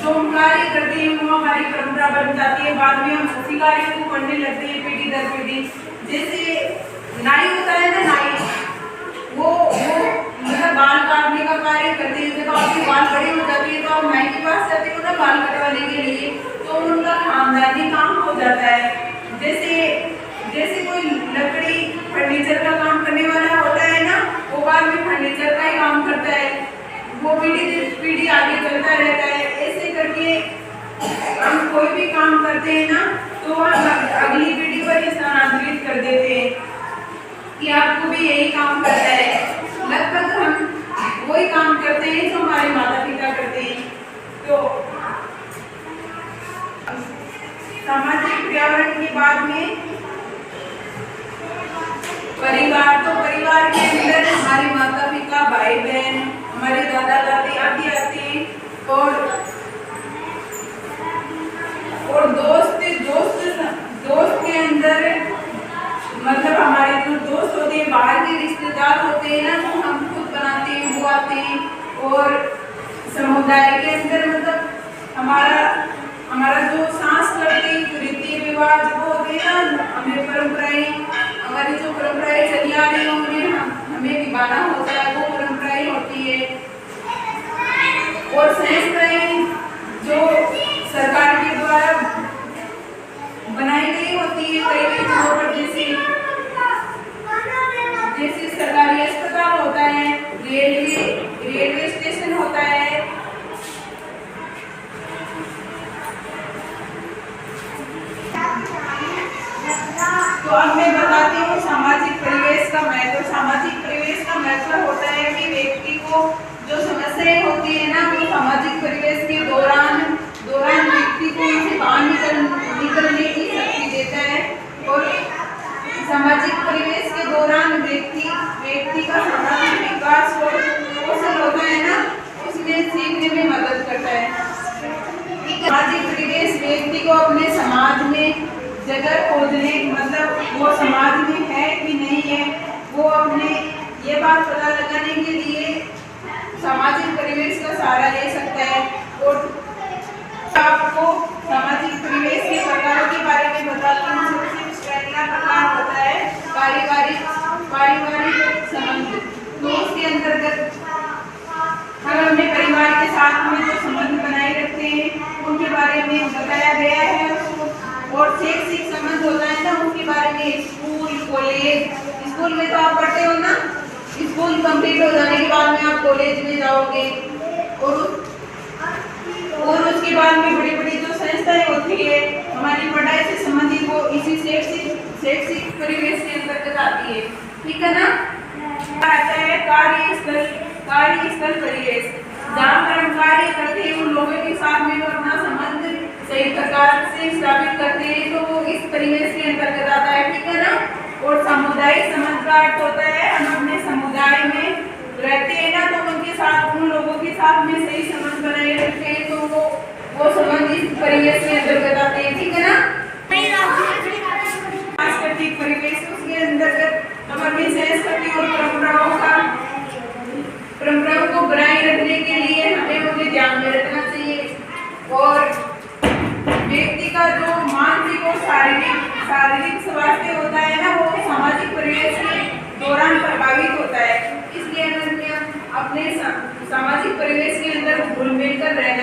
जो हम कार्य करते हैं वो हमारी परंपरा बन जाती है। बाद में हम उसी कार्य को करने लगते हैं पीढ़ी दर पीढ़ी। जैसे नाई होता है ना, नाई वो मतलब बाल काटने का कार्य करते हैं। जब आपके बाल बड़े हो जाते हैं तो आप नाई के पास जाते हो ना बाल कटवाने के लिए, तो उनका खानदानी काम हो जाता है। जैसे कोई लकड़ी फर्नीचर का काम करने वाला होता है ना, वो बाद में फर्नीचर का ही काम करता है, वो पीढ़ी आगे चलता रहता है। ऐसे करके हम कोई भी काम करते हैं ना तो हम अगली पीढ़ी पर स्थानांतरित कर देते हैं कि आपको भी यही काम करना है। लगभग हम वही काम करते हैं जो हमारे माता पिता करते हैं। तो सामाजिक पर्यावरण के बाद में परिवार, तो परिवार के अंदर हमारे माता पिता, भाई बहन, हमारे दादा दादी आदि आते हैं, और दोस्त के अंदर मतलब हमारे जो दोस्त होते हैं, बाहर के रिश्तेदार होते हैं ना, जो हम खुद बनाते हैं वो आते हैं। और समुदाय के अंदर मतलब हमारा जो सांस्कृतिक रीति रिवाज वो होते हैं ना, हमें परंपराएं, हमारी जो परंपराएं चली आ रही हैं उन्हें हमें निभाना होता है, वो परंपराएं होती है। और संस्थाएं जो सरकार के द्वारा बनाई गई होती है कई जगहों पर, जैसे सरकारी अस्पताल होता है, रेलवे स्टेशन होता है। तो अब मैं बताती हूँ सामाजिक परिवेश का महत्व। सामाजिक परिवेश का महत्व होता है कि व्यक्ति को जो समस्याएं होती है ना, वो सामाजिक परिवेश के दौरान व्यक्ति को उसे बाहर निकलने की शक्ति देता है। और सामाजिक परिवेश के दौरान व्यक्ति का सामाजिक विकास और कौशल होता है ना, उसमें सीखने में मदद करता है। सामाजिक परिवेश व्यक्ति को अपने समाज में जगह खोजने, मतलब वो समाज में है कि नहीं है, वो अपने ये बात पता लगाने के लिए सामाजिक परिवेश का सहारा ले सकता है। और आपको सामाजिक परिवेश के प्रकारों के बारे में बताती हूँ। सबसे पहला प्रकार होता है पारिवारिक संबंध। तो उसके अंतर्गत हम अपने परिवार के साथ में जो संबंध बनाए रखते हैं उनके बारे में बताया गया है। और शैक्षिक संबंध होता है ना, उनके बारे में स्कूल, कॉलेज, स्कूल में तो आप पढ़ते हो ना, स्कूल कंप्लीट हो जाने के बाद में आप कॉलेज में जाओगे, और उसके बाद में बड़ी बड़ी जो संस्थाएं होती है हमारी पढ़ाई से संबंधित, वो इसी शैक्षिक परिवेश के अंतर्गत आती है। ठीक है ना। आता है कार्यस्थल परिवेश, जहाँ पर हम कार्य करते हैं उन लोगों के साथ में अपना संबंध सही प्रकार से स्थापित करते हैं, तो वो इस परिवेश के अंतर्गत आता है। ठीक है ना। और सामुदायिक संबंध का अर्थ होता है हम अपने समुदाय में रहते हैं ना, तो उनके साथ, उन लोगों के साथ में सही संबंध बनाए रखते हैं, तो वो संबंध इस परिवेश के अंतर्गत आते हैं। ठीक है ना। सांस्कृतिक परिवेश, उसके अंतर्गत हम अपनी संस्कृति और परंपराओं को बनाए रखने के लिए हमें उन्हें ध्यान में रखना चाहिए। और व्यक्ति का जो मानसिक और शारीरिक स्वास्थ्य होता है ना, वो सामाजिक परिवेश के दौरान प्रभावित होता है। इसलिए हमें अपने सामाजिक परिवेश के अंदर घुल मिल कर रहना